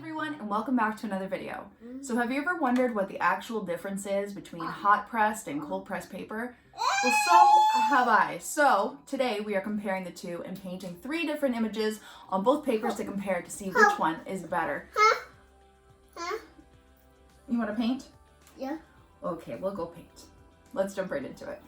Everyone, and welcome back to another video. So have you ever wondered what the actual difference is between hot pressed and cold pressed paper? Well, so have I. So today we are comparing the two and painting 3 different images on both papers to compare to see which one is better. You want to paint? Yeah. Okay, we'll go paint. Let's jump right into it.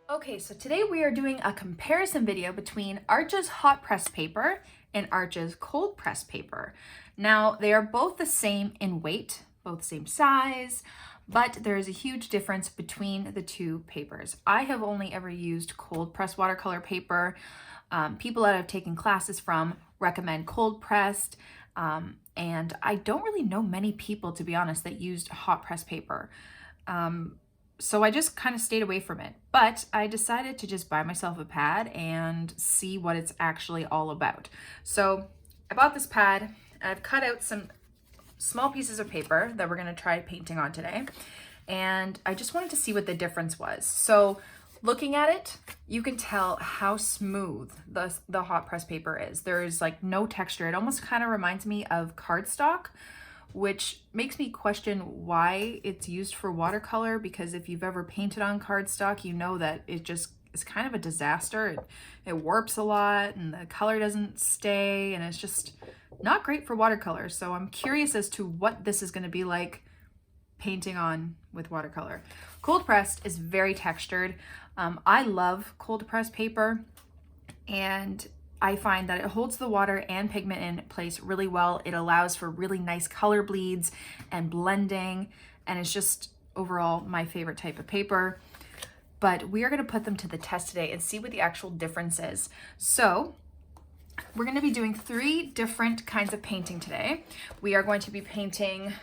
Okay, so today we are doing a comparison video between Arch's hot press paper and Arch's cold press paper. Now, they are both the same in weight, both same size, but there is a huge difference between the two papers. I have only ever used cold press watercolor paper. People that I've taken classes from recommend cold pressed, and I don't really know many people, to be honest, that used hot press paper. So I just kind of stayed away from it, but I decided to just buy myself a pad and see what it's actually all about. So I bought this pad and I've cut out some small pieces of paper that we're going to try painting on today. And I just wanted to see what the difference was. So looking at it, you can tell how smooth the hot press paper is. There's like no texture. It almost kind of reminds me of cardstock, which makes me question why it's used for watercolor, because if you've ever painted on cardstock, you know that it just is kind of a disaster. It warps a lot and the color doesn't stay, and it's just not great for watercolor. So I'm curious as to what this is going to be like painting on with watercolor. Cold pressed is very textured. I love cold pressed paper, and I find that it holds the water and pigment in place really well. It allows for really nice color bleeds and blending, and it's just overall my favorite type of paper. But we are going to put them to the test today and see what the actual difference is. So we're going to be doing 3 different kinds of painting today. We are going to be painting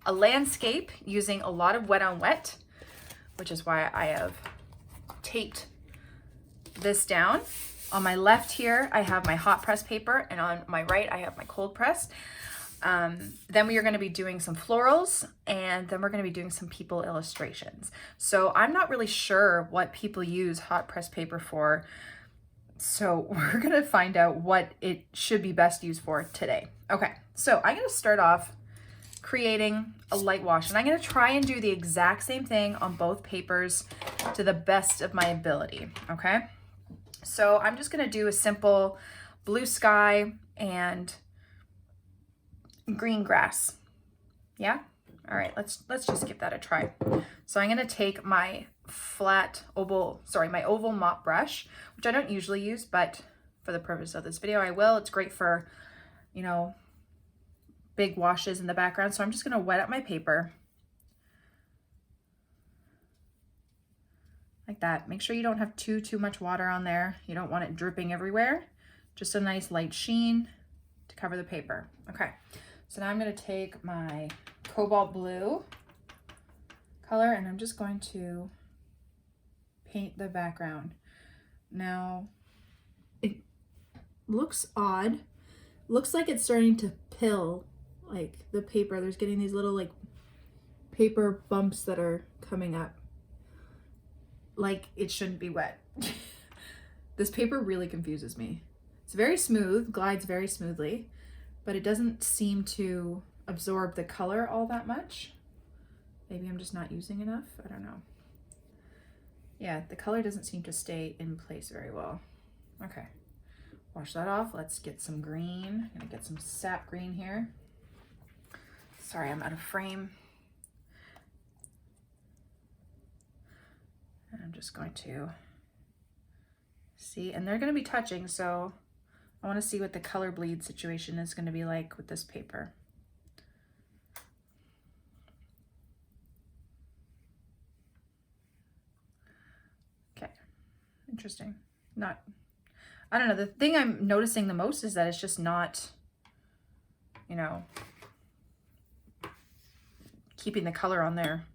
a landscape using a lot of wet on wet, which is why I have taped this down. On my left here, I have my hot press paper, and on my right, I have my cold press. Then we are going to be doing some florals, and then we're going to be doing some people illustrations. So I'm not really sure what people use hot press paper for. So we're going to find out what it should be best used for today. Okay, so I'm going to start off creating a light wash, and I'm going to try and do the exact same thing on both papers to the best of my ability, okay? So I'm just going to do a simple blue sky and green grass. Yeah? All right, let's just give that a try. So I'm going to take my my oval mop brush, which I don't usually use, but for the purpose of this video, I will. It's great for, you know, big washes in the background. So I'm just going to wet up my paper. Like that. Make sure you don't have too much water on there. You don't want it dripping everywhere. Just a nice light sheen to cover the paper. Okay, so now I'm going to take my cobalt blue color and I'm just going to paint the background. Now, it looks odd. Looks like it's starting to pill, like the paper. There's getting these little like paper bumps that are coming up. Like it shouldn't be wet. This paper really confuses me. It's very smooth, glides very smoothly, but it doesn't seem to absorb the color all that much. Maybe I'm just not using enough, I don't know. Yeah, the color doesn't seem to stay in place very well. Okay, wash that off. Let's get some green. I'm gonna get some sap green here. Sorry, I'm out of frame. And I'm just going to see, and they're going to be touching, so I want to see what the color bleed situation is going to be like with this paper. Okay, interesting. I don't know, the thing I'm noticing the most is that it's just not, you know, keeping the color on there.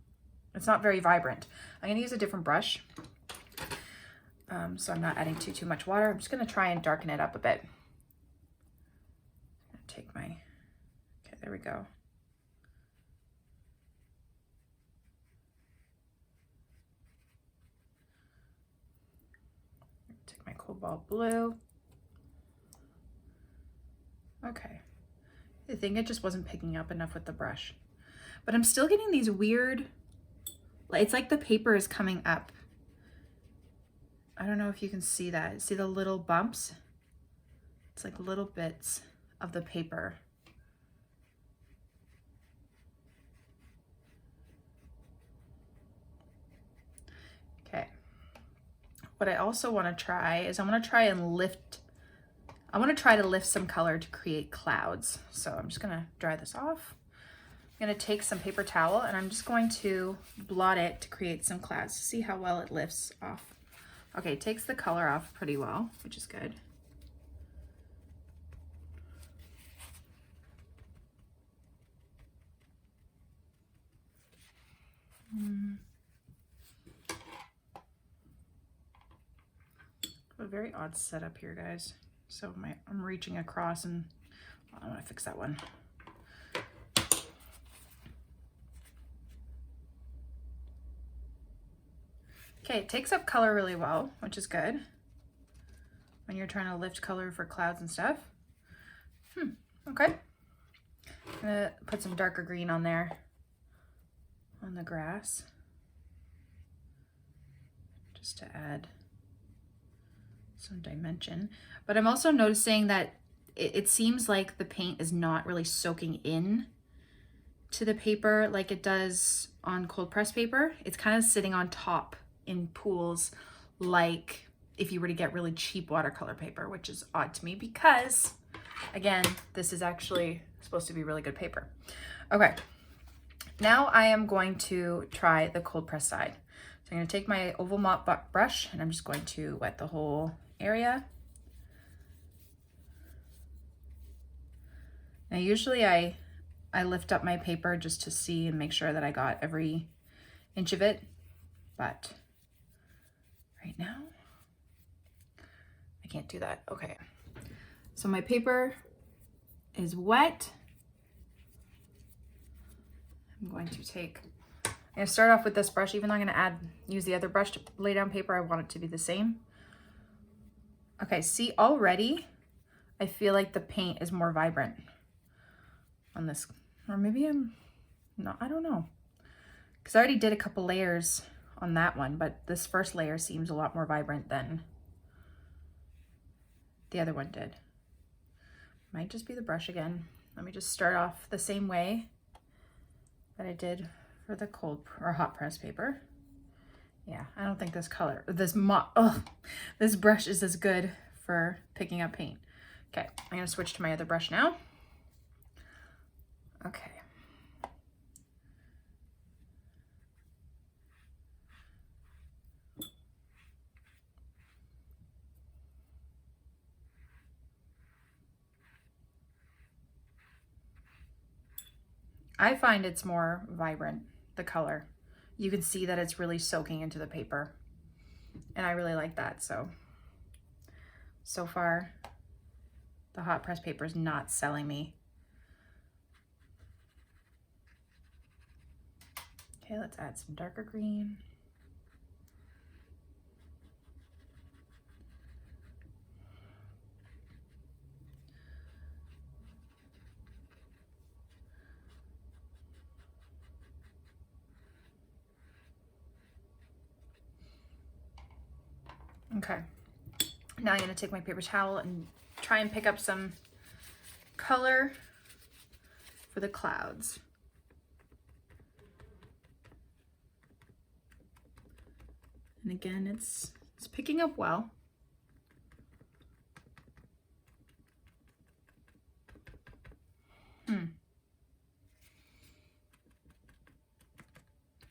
It's not very vibrant. I'm going to use a different brush, so I'm not adding too much water. I'm just going to try and darken it up a bit. Take my, okay, there we go. Take my cobalt blue. Okay. I think it just wasn't picking up enough with the brush. But I'm still getting these weird, it's like the paper is coming up. I don't know if you can see that. See the little bumps? It's like little bits of the paper. Okay. What I also want to try is I want to try to lift some color to create clouds. So I'm just going to dry this off. I'm going to take some paper towel and I'm just going to blot it to create some clouds to see how well it lifts off. Okay, it takes the color off pretty well, which is good. A very odd setup here, guys. So I'm reaching across and I want to fix that one. Okay, it takes up color really well, which is good when you're trying to lift color for clouds and stuff. Okay. I'm gonna put some darker green on there, on the grass, just to add some dimension. But I'm also noticing that it seems like the paint is not really soaking in to the paper like it does on cold press paper. It's kind of sitting on top in pools, like if you were to get really cheap watercolor paper, which is odd to me because, again, this is actually supposed to be really good paper. Okay, now I am going to try the cold press side. So I'm going to take my oval mop brush and I'm just going to wet the whole area. Now usually I lift up my paper just to see and make sure that I got every inch of it, but right now I can't do that. Okay, so my paper is wet. I'm going to start off with this brush, even though I'm going to use the other brush to lay down paper. I want it to be the same. Okay, see, already I feel like the paint is more vibrant on this, or maybe I'm not, I don't know, because I already did a couple layers on that one, but this first layer seems a lot more vibrant than the other one did. Might just be the brush again. Let me just start off the same way that I did for the cold or hot press paper. Yeah, I don't think this brush is as good for picking up paint. Okay, I'm gonna switch to my other brush now. Okay. I find it's more vibrant, the color. You can see that it's really soaking into the paper. And I really like that, so far, the hot press paper is not selling me. Okay, let's add some darker green. Okay, now I'm going to take my paper towel and try and pick up some color for the clouds. And again, it's picking up well.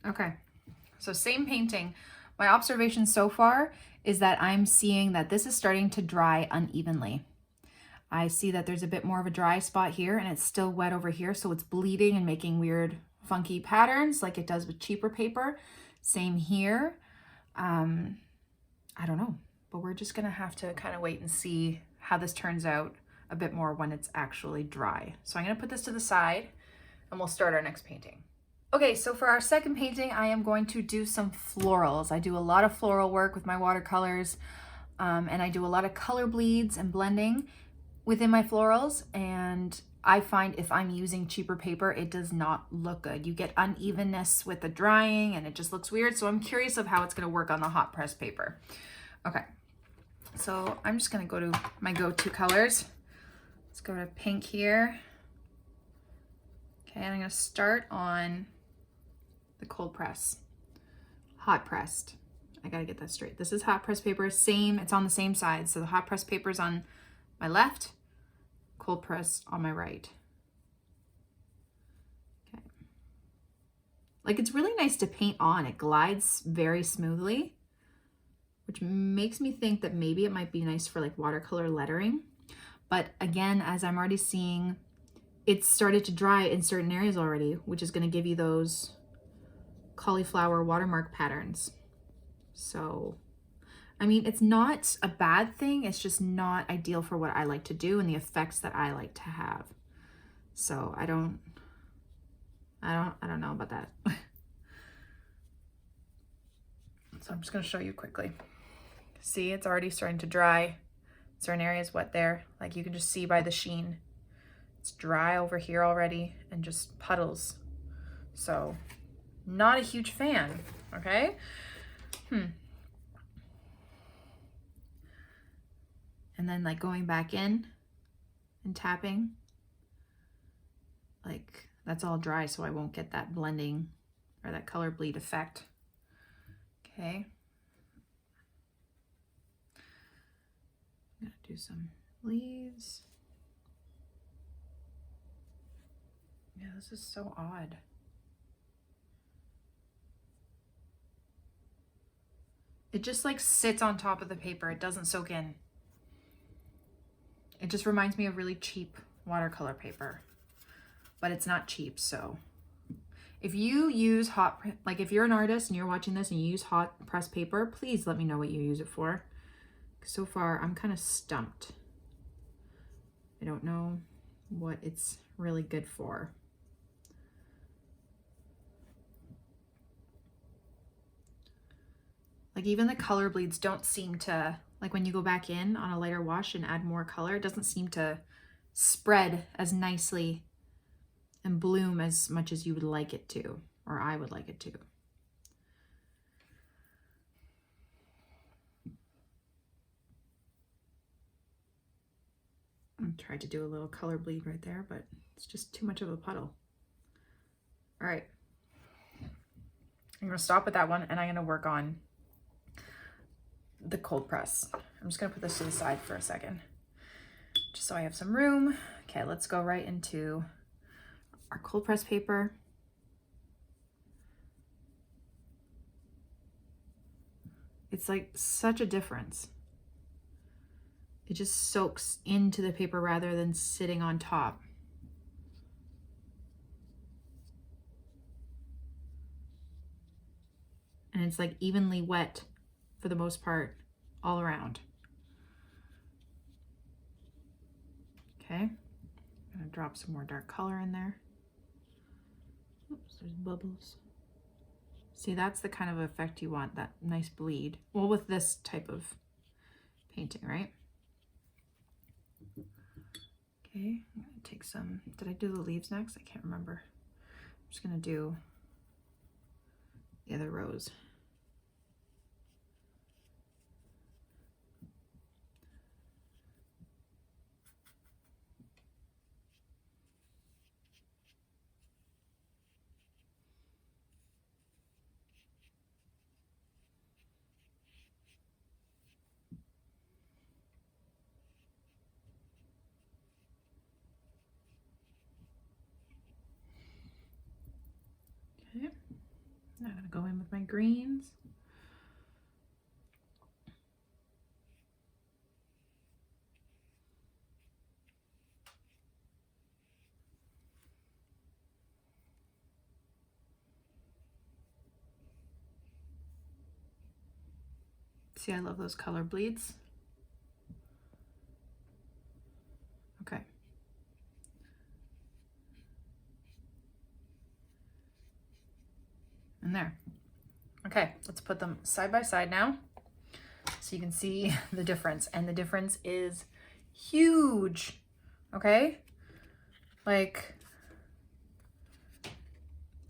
Okay, so same painting. My observation so far is that I'm seeing that this is starting to dry unevenly. I see that there's a bit more of a dry spot here and it's still wet over here, so it's bleeding and making weird funky patterns like it does with cheaper paper. Same here. I don't know, but we're just gonna have to kind of wait and see how this turns out a bit more when it's actually dry. So I'm gonna put this to the side and we'll start our next painting. Okay, so for our second painting, I am going to do some florals. I do a lot of floral work with my watercolors, and I do a lot of color bleeds and blending. within my florals, and I find if I'm using cheaper paper, it does not look good. You get unevenness with the drying and it just looks weird. So I'm curious of how it's gonna work on the hot press paper. Okay, so I'm just gonna go to my go-to colors. Let's go to pink here. Okay, and I'm gonna start on the cold press. Hot pressed. I gotta get that straight. This is hot press paper, same, it's on the same side. So the hot press paper is on my left, cold press on my right. Okay. Like, it's really nice to paint on. It glides very smoothly, which makes me think that maybe it might be nice for like watercolor lettering. But again, as I'm already seeing, it's started to dry in certain areas already, which is gonna give you those cauliflower watermark patterns. So, I mean, it's not a bad thing. It's just not ideal for what I like to do and the effects that I like to have. So I don't know about that. So I'm just going to show you quickly. See, it's already starting to dry. Certain areas wet there. Like you can just see by the sheen. It's dry over here already and just puddles. So not a huge fan, okay? And then like going back in and tapping, like that's all dry, so I won't get that blending or that color bleed effect. Okay. I'm gonna do some leaves. Yeah, this is so odd. It just like sits on top of the paper. It doesn't soak in. It just reminds me of really cheap watercolor paper, but it's not cheap. So if you use like if you're an artist and you're watching this and you use hot press paper, please let me know what you use it for. So far, I'm kind of stumped. I don't know what it's really good for. Like even the color bleeds don't seem to, like when you go back in on a lighter wash and add more color, it doesn't seem to spread as nicely and bloom as much as you would like it to, or I would like it to. I tried to do a little color bleed right there, but it's just too much of a puddle. All right, I'm gonna stop with that one and I'm gonna work on the cold press. I'm just gonna put this to the side for a second, just so I have some room. Okay, let's go right into our cold press paper. It's like such a difference. It just soaks into the paper rather than sitting on top. And it's like evenly wet for the most part all around. Okay, I'm gonna drop some more dark color in there. Oops, there's bubbles. See, that's the kind of effect you want, that nice bleed. Well, with this type of painting, right? Okay, I'm gonna take some, did I do the leaves next? I can't remember. I'm just gonna do the other rows. Okay, now I'm gonna go in with my greens. See, I love those color bleeds. Okay. And there. Okay, let's put them side by side now so you can see the difference. And the difference is huge, okay? Like,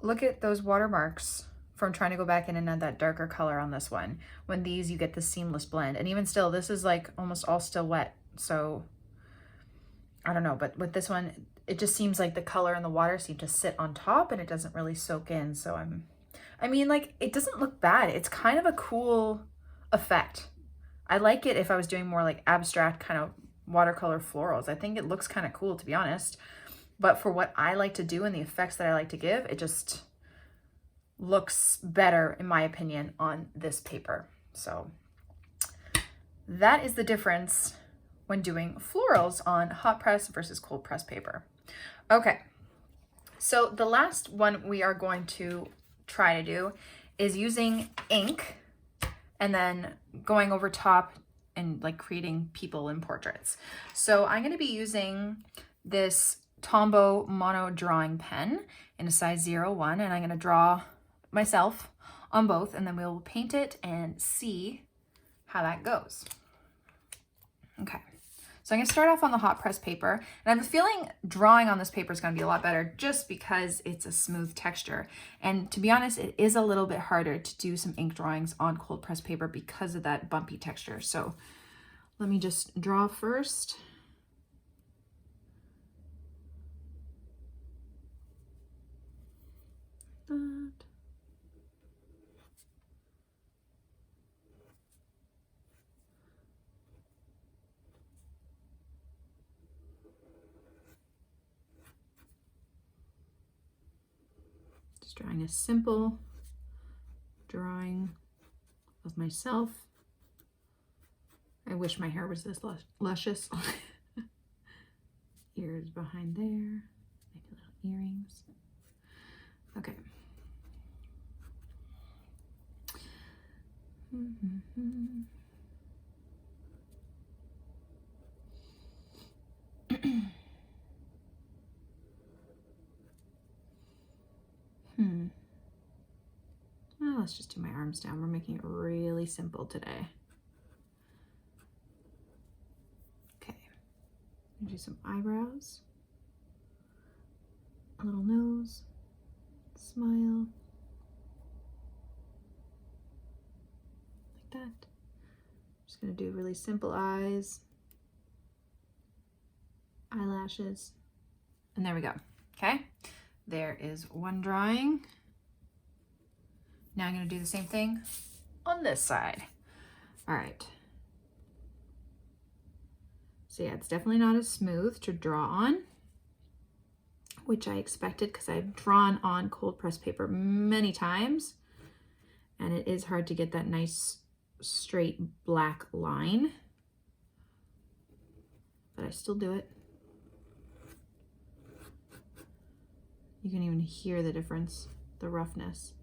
look at those watermarks from trying to go back in and add that darker color on this one. When these, you get the seamless blend. And even still, this is like almost all still wet. So I don't know, but with this one, it just seems like the color and the water seem to sit on top and it doesn't really soak in. So I mean, like, it doesn't look bad. It's kind of a cool effect. I like it if I was doing more like abstract kind of watercolor florals. I think it looks kind of cool, to be honest. But for what I like to do and the effects that I like to give, it just looks better, in my opinion, on this paper. So that is the difference when doing florals on hot press versus cold press paper. Okay, so the last one we are going to try to do is using ink and then going over top and like creating people and portraits. So I'm going to be using this Tombow mono drawing pen in a size 01, and I'm going to draw myself on both, and then we'll paint it and see how that goes. Okay, so I'm going to start off on the hot press paper, and I have a feeling drawing on this paper is going to be a lot better just because it's a smooth texture. And to be honest, it is a little bit harder to do some ink drawings on cold press paper because of that bumpy texture. So let me just draw first. That. Just drawing a simple drawing of myself. I wish my hair was this luscious. Ears behind there, maybe little earrings. Okay. Well, let's just do my arms down. We're making it really simple today. Okay. Do some eyebrows, a little nose, smile, like that. Just gonna do really simple eyes, eyelashes, and there we go. Okay, there is one drawing. Now I'm gonna do the same thing on this side. All right. So yeah, it's definitely not as smooth to draw on, which I expected because I've drawn on cold press paper many times, and it is hard to get that nice straight black line, but I still do it. You can even hear the difference, the roughness.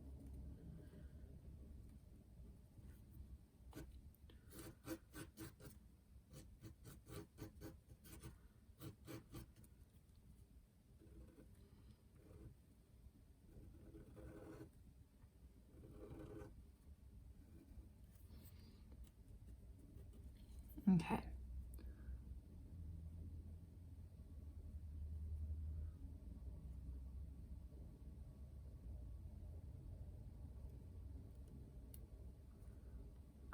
Okay.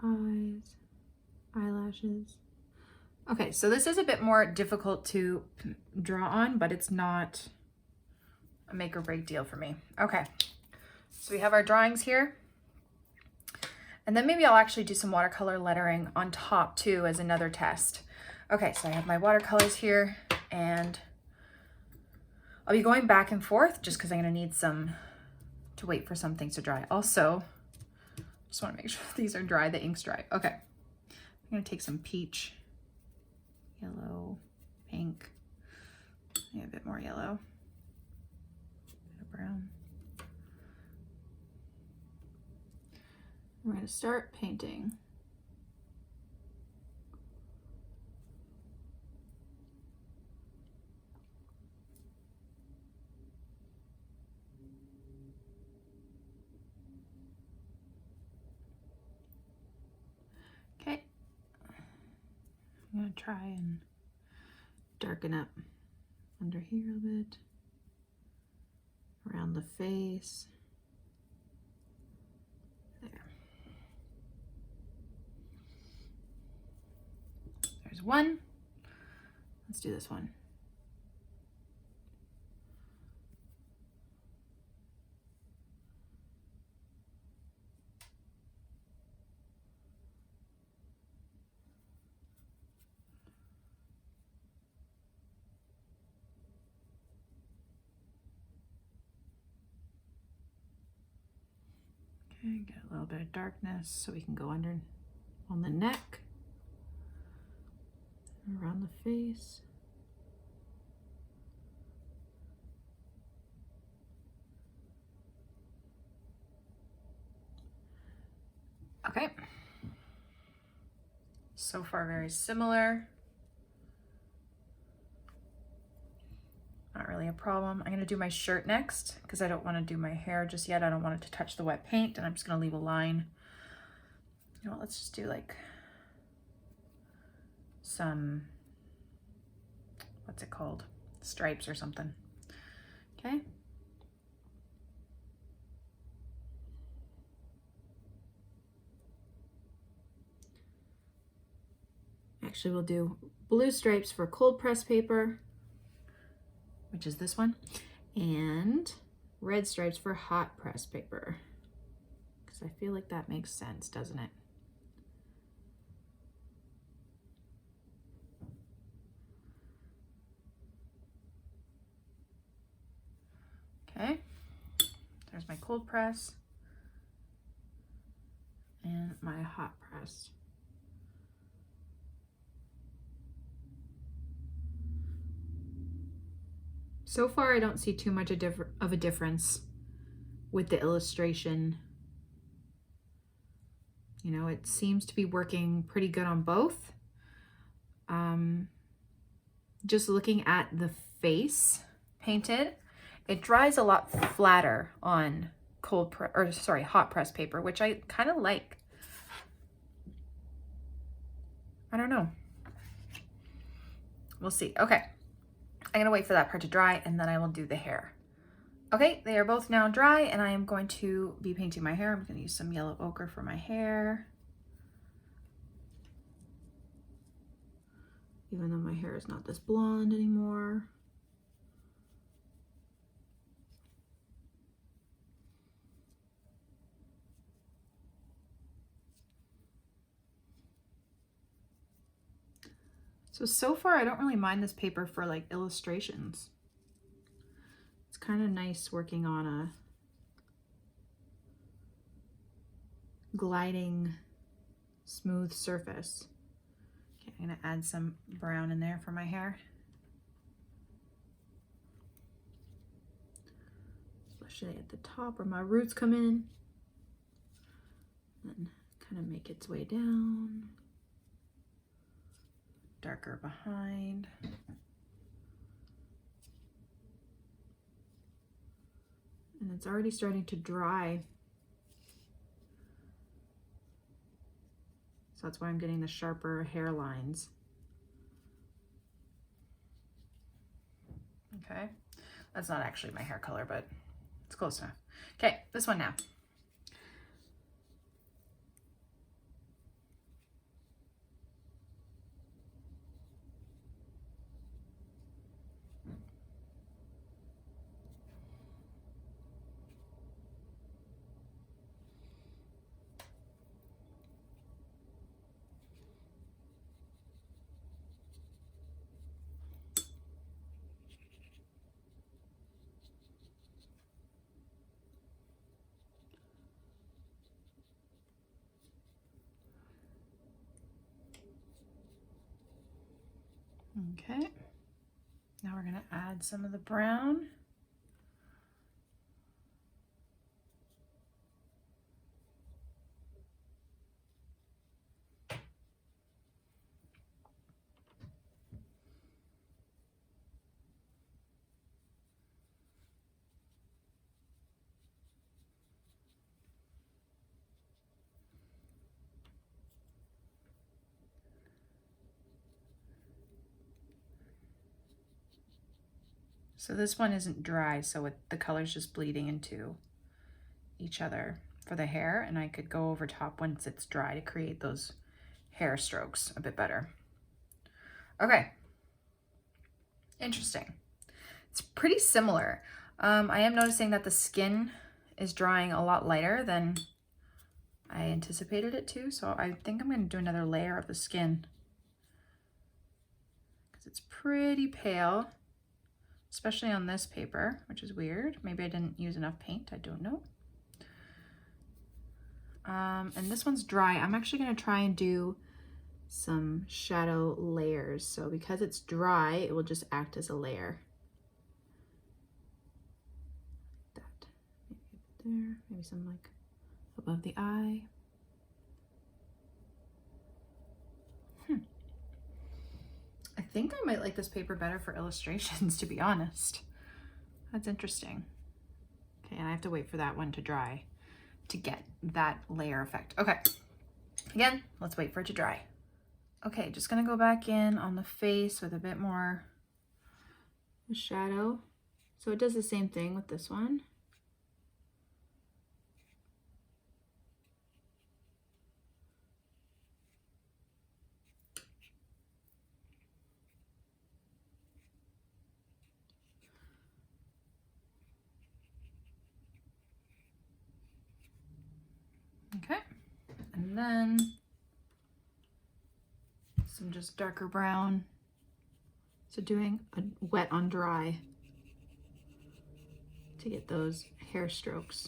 Eyes, eyelashes. Okay, so this is a bit more difficult to draw on, but it's not a make or break deal for me. Okay, so we have our drawings here. And then maybe I'll actually do some watercolor lettering on top too as another test. Okay, so I have my watercolors here, and I'll be going back and forth just because I'm gonna need some to wait for some things to dry. Also, just wanna make sure these are dry, the ink's dry. Okay, I'm gonna take some peach, yellow, pink, maybe a bit more yellow, a bit of brown. We're going to start painting. Okay. I'm going to try and darken up under here a bit, around the face. There. There's one. Let's do this one. Okay, get a little bit of darkness so we can go under on the neck, around the face. Okay. So far, very similar. Not really a problem. I'm gonna do my shirt next because I don't want to do my hair just yet. I don't want it to touch the wet paint, and I'm just gonna leave a line. You know what, let's just do like some, what's it called? Stripes or something. Okay. Actually, we'll do blue stripes for cold press paper, which is this one, and red stripes for hot press paper, because I feel like that makes sense, doesn't it? Okay, there's my cold press and my hot press. So far, I don't see too much of a difference with the illustration. You know, it seems to be working pretty good on both. Just looking at the face painted, it dries a lot flatter on hot press paper, which I kind of like. I don't know. We'll see. Okay. I'm gonna wait for that part to dry and then I will do the hair. Okay, they are both now dry and I am going to be painting my hair. I'm gonna use some yellow ochre for my hair. Even though my hair is not this blonde anymore. So far I don't really mind this paper for like illustrations. It's kind of nice working on a gliding, smooth surface. Okay, I'm gonna add some brown in there for my hair. Especially at the top where my roots come in. Then kind of make its way down. Darker behind. And it's already starting to dry. So that's why I'm getting the sharper hairlines. Okay, that's not actually my hair color, but it's close enough. Okay, this one now. Okay, now we're gonna add some of the brown. So this one isn't dry, so the color's just bleeding into each other for the hair, and I could go over top once it's dry to create those hair strokes a bit better. Okay, interesting. It's pretty similar. I am noticing that the skin is drying a lot lighter than I anticipated it to, so I think I'm going to do another layer of the skin because it's pretty pale, especially on this paper, which is weird. Maybe I didn't use enough paint, I don't know. And this one's dry. I'm actually going to try and do some shadow layers. So because it's dry, it will just act as a layer. Like that. Maybe there, maybe some like above the eye. I think I might like this paper better for illustrations, to be honest. That's interesting. Okay, and I have to wait for that one to dry to get that layer effect. Okay, again, let's wait for it to dry. Okay, just gonna go back in on the face with a bit more shadow. So it does the same thing with this one. Okay, and then some just darker brown. So doing a wet on dry to get those hair strokes.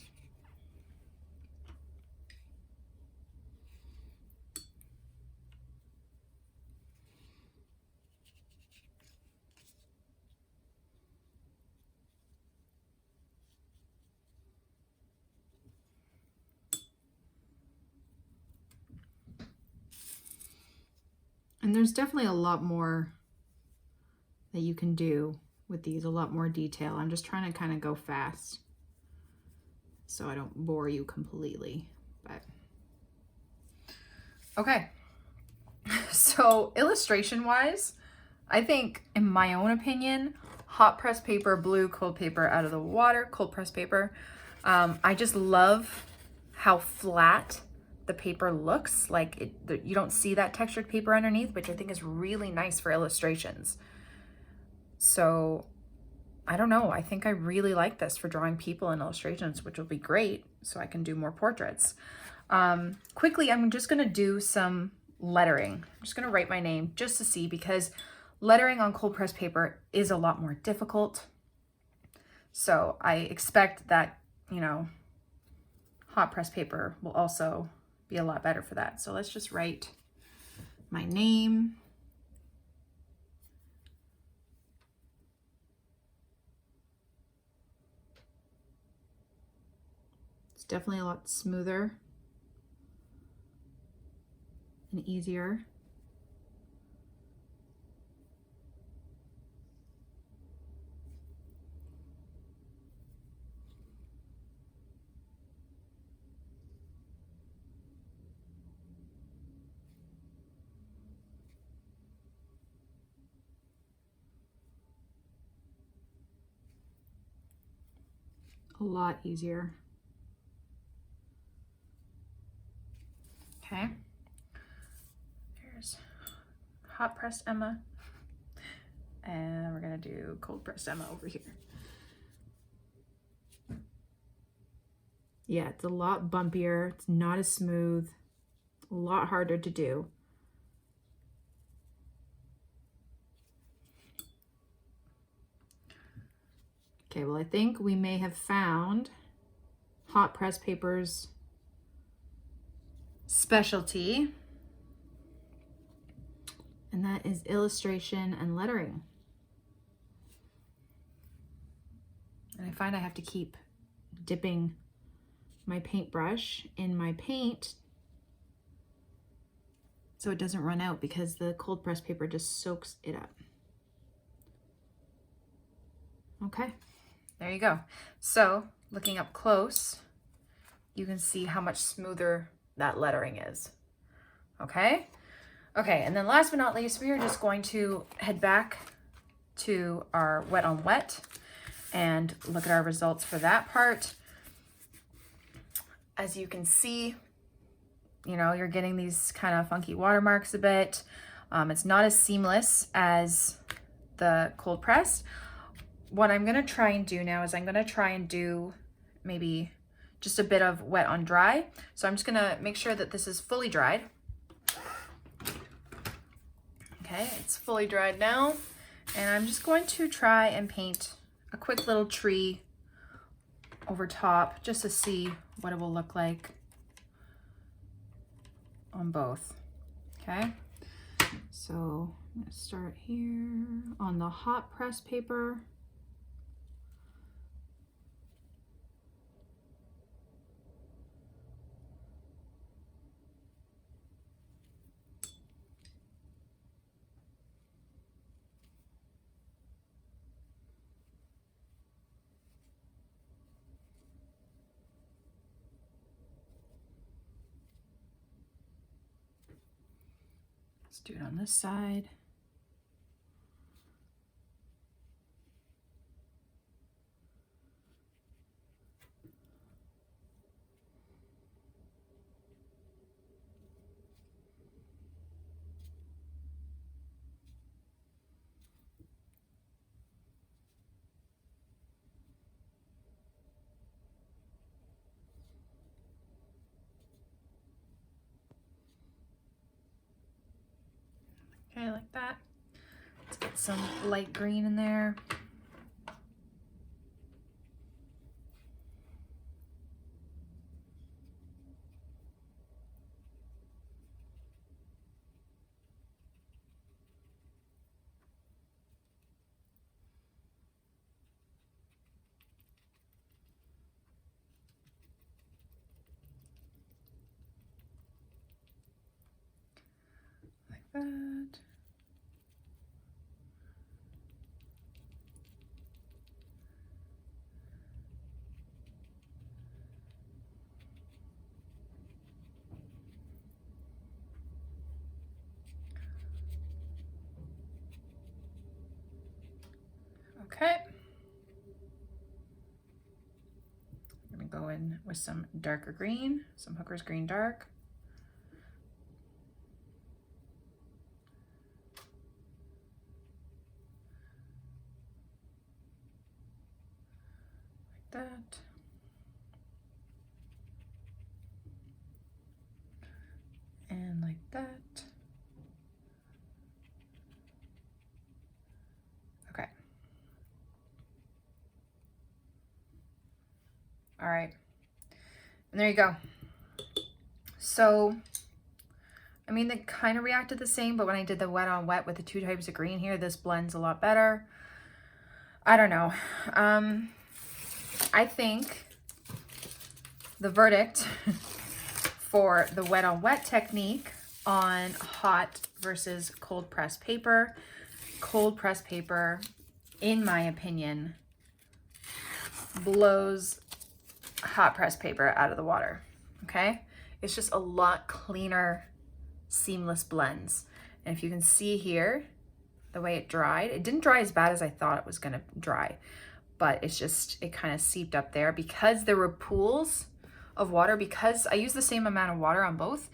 And there's definitely a lot more that you can do with these, a lot more detail. I'm just trying to kind of go fast so I don't bore you completely, but okay. So illustration wise, I think in my own opinion, hot press paper, blue, cold paper out of the water, cold press paper. I just love how flat the paper looks. Like you don't see that textured paper underneath, which I think is really nice for illustrations. So I don't know, I think I really like this for drawing people in illustrations, which will be great so I can do more portraits. Quickly, I'm just gonna do some lettering. I'm just gonna write my name just to see, because lettering on cold press paper is a lot more difficult. So I expect that, you know, hot press paper will also be a lot better for that. So let's just write my name. It's definitely a lot smoother and easier. A lot easier. Okay. Here's hot pressed Emma. And we're gonna do cold pressed Emma over here. Yeah, it's a lot bumpier. It's not as smooth. A lot harder to do. Okay, well, I think we may have found hot press paper's specialty, and that is illustration and lettering. And I find I have to keep dipping my paintbrush in my paint so it doesn't run out, because the cold press paper just soaks it up. Okay. There you go. So looking up close, you can see how much smoother that lettering is. Okay. Okay. And then last but not least, we are just going to head back to our wet on wet. and look at our results for that part. As you can see, you know, you're getting these kind of funky watermarks a bit. It's not as seamless as the cold press. What I'm gonna try and do now is I'm gonna try and do maybe just a bit of wet on dry. So I'm just gonna make sure that this is fully dried. Okay, it's fully dried now. And I'm just going to try and paint a quick little tree over top just to see what it will look like on both. Okay, so I'm gonna start here on the hot press paper. Let's do it on this side. Okay, like that. Let's get some light green in there. Like that. Okay. I'm gonna go in with some darker green, some Hooker's Green Dark. Like that. And like that. Okay. All right. And there you go. So, I mean, they kind of reacted the same, but when I did the wet on wet with the two types of green here, this blends a lot better. I don't know. I think the verdict for the wet on wet technique on hot versus cold press paper, in my opinion, blows hot press paper out of the water. Okay, it's just a lot cleaner, seamless blends. And if you can see here the way it dried, it didn't dry as bad as I thought it was gonna dry, but it's just, it kind of seeped up there because there were pools of water, because I used the same amount of water on both,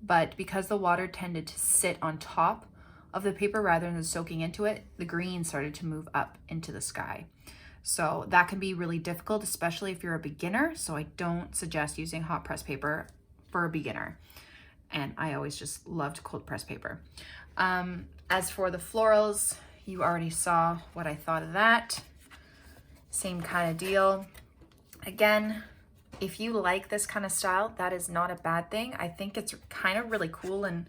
but because the water tended to sit on top of the paper rather than soaking into it, the green started to move up into the sky. So that can be really difficult, especially if you're a beginner. So I don't suggest using hot press paper for a beginner. And I always just loved cold press paper. As for the florals, you already saw what I thought of that. Same kind of deal. Again, if you like this kind of style, that is not a bad thing. I think it's kind of really cool and,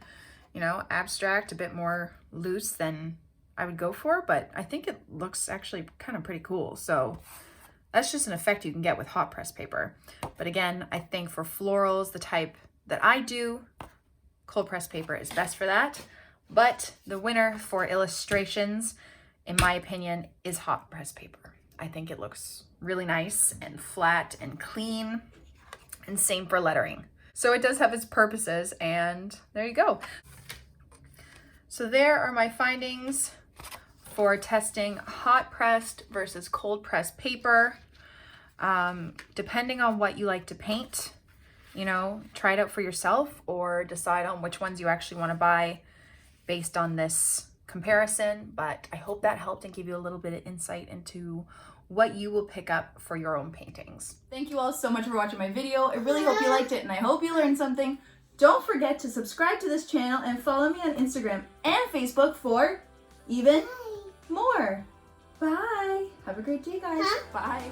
you know, abstract, a bit more loose than I would go for, but I think it looks actually kind of pretty cool. So that's just an effect you can get with hot press paper. But again, I think for florals, the type that I do, cold press paper is best for that. But the winner for illustrations, in my opinion, is hot press paper. I think it looks really nice and flat and clean, and same for lettering. So it does have its purposes, and there you go. So there are my findings for testing hot pressed versus cold pressed paper. Depending on what you like to paint, you know, try it out for yourself or decide on which ones you actually want to buy based on this comparison. But I hope that helped and give you a little bit of insight into what you will pick up for your own paintings. Thank you all so much for watching my video. I really hope you liked it and I hope you learned something. Don't forget to subscribe to this channel and follow me on Instagram and Facebook for even more. Bye. Have a great day, guys. Bye.